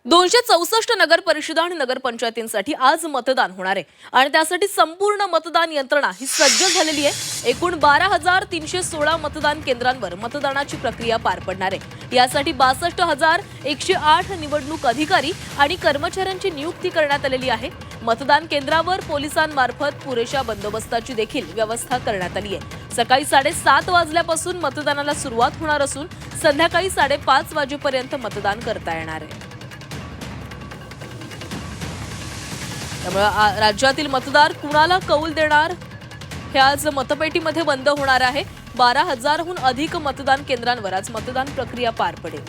264 नगर परिषदा आणि नगरपंचायतींसाठी आज मतदान होणार आहे आणि त्यासाठी संपूर्ण मतदान यंत्रणा ही सज्ज झालेली आहे। एकूण 12,316 मतदान केंद्रांवर मतदानाची प्रक्रिया पार पडणार आहे। यासाठी 62,108 निवडणूक अधिकारी आणि कर्मचाऱ्यांची नियुक्ती करण्यात आलेली आहे। मतदान केंद्रावर पोलिसांमार्फत पुरेशा बंदोबस्ताची देखील व्यवस्था करण्यात आली आहे। सकाळी 7:30 वाजल्यापासून मतदानाला सुरुवात होणार असून संध्याकाळी 5:30 वाजेपर्यंत मतदान करता येणार आहे। त्यामुळे राज्यातील मतदार कुणाला कौल देणार हे आज मतपेटीमध्ये बंद होणार आहे। 12,000हून अधिक मतदान केंद्रांवर आज मतदान प्रक्रिया पार पडेल।